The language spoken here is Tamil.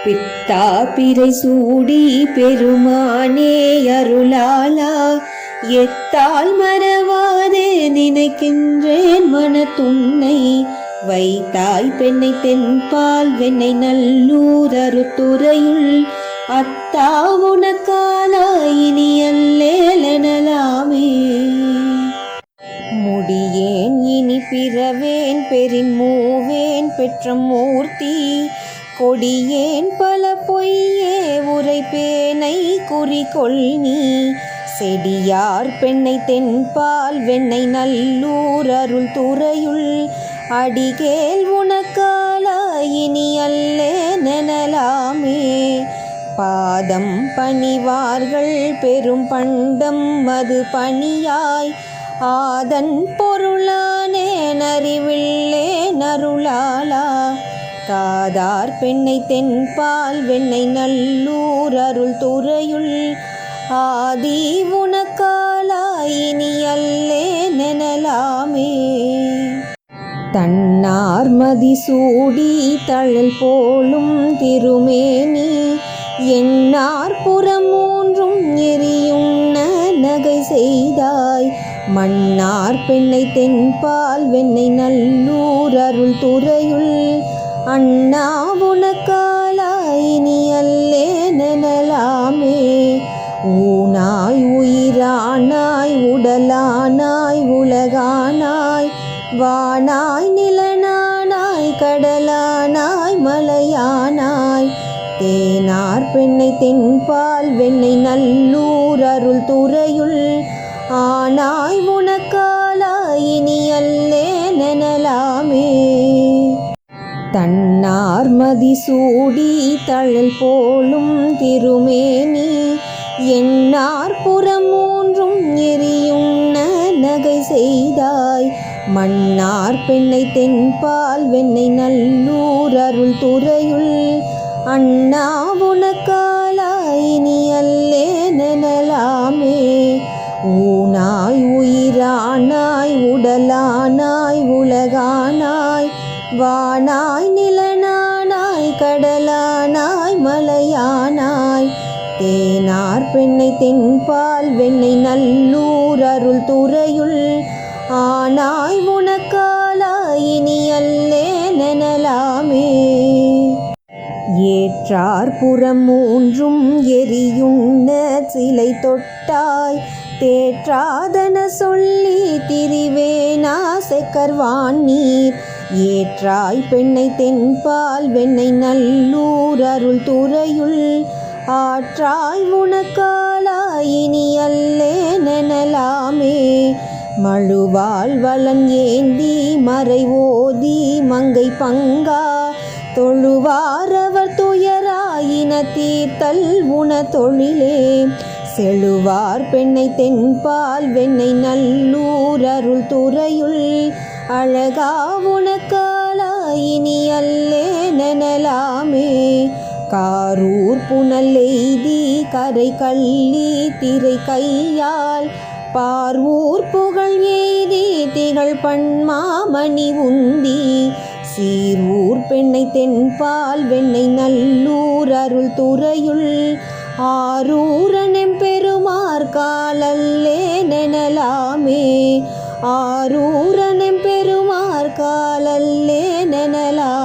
பித்தா பிறை சூடி பெருமானே அருளாலா எத்தால் மறவாதே நினைக்கின்றேன் மனத்துன்னை வைத்தாய் பெண்ணை தென்பால் வெண்ணை நல்லூர் அருத்துறையுள் அத்தா உனக்காலா இனி அல்லேலெனலாமே. முடியேன் இனி பிறவேன் பெரின் மூவேன் பெற்ற மூர்த்தி கொடியேன் பல பொய்யே உரைப்பேனை குறிக்கொள் நீ செடியார் பெண்ணை தென்பால் வெண்ணை நல்லூர் அருள் துறையுள் அடிகேல் உனக்காலா இனி அல்லேலெனலாமே. பாதம் பணிவார்கள் பெரும் பண்டம் மது பணியாய் ஆதன் பொருளானே நறிவில்லே நருளாலா தாதார் பெண்ணை தென்பால் வெண்ணை நல்லூர் அருள் துறையுள் ஆதி உனக்காலா இனி அல்லேலெனலாமே. தன்னார் மதி சூடி தழல் போலும் திருமேனி என்னார் புறம் மூன்றும் எரியுண்ண நகை செய்தாய் மன்னார் பெண்ணை தென்பால் வெண்ணை நல்லூர் அருள் துறையுள் அண்ணா உனக்காலா இனி அல்லேலெனலாமே. ஊனாய் உயிரானாய் உடலானாய் உலகானாய் வானாய் நிலனானாய் கடலானாய் மலையானாய் தேனார் பெண்ணை தென்பால் வெண்ணை நல்லூர் அருள் துறையுள் ஆனாய் உனக்காலா இனி அல்லேலெனலாமே. தன்னார் மதி சூடி தழல் போலும் திருமேனி என்னார் புறம் மூன்றும் எரியுண்ண நகை செய்தாய் மன்னார் பெண்ணை தென்பால் வெண்ணை நல்லூர் அருள் துறையுள் அண்ணா உனக்காலா இனி அல்லேலெனலாமே. ஊனாய் உயிரானாய் உடலானாய் உலகானாய் வானாய் நிலனானாய் கடலானாய் மலையானாய் தேனார் பெண்ணை தென்பால் வெண்ணை நல்லூர் அருள் துறையுள் ஆனாய் உனக்காலா இனி அல்லேலெனலாமே. ஏற்றார் புறம் மூன்றும் எரியுண்ண சிலை தொட்டாய் தேற்றாதன சொல்லி திரிவேனா செக்கர்வான் நீர் ஏற்றாய் பெண்ணை தென்பால் வெண்ணை நல்லூர் அருள் துறையுள் ஆற்றாய் உனக்காலா இனி அல்லேலெனலாமே. மழுவால் வலன் ஏந்தி மறை ஓதி மங்கை பங்கா தொழுவாரவர் துயராயின தீர்த்தல் உன தொழிலே செழுவார் பெண்ணை தென்பால் வெண்ணை நல்லூர் அருள் துறையுள் அழகா உனக்காலா இனி அல்லேலெனலாமே. காரூர் புனல் எய்தி கரை கள்ளி திரை கையால் பார்வூர் புகழ் எய்தி திகழ் பண்மாமணி உந்தி சீர்வூர் பெண்ணை தென்பால் வெண்ணை நல்லூர் அருள் துறையுள் ஆரூரனெம் பெருமார் காலல்லேலெனலாமே. ஆரூரனெம் பெருமார் காலல்லேலெனலாமே.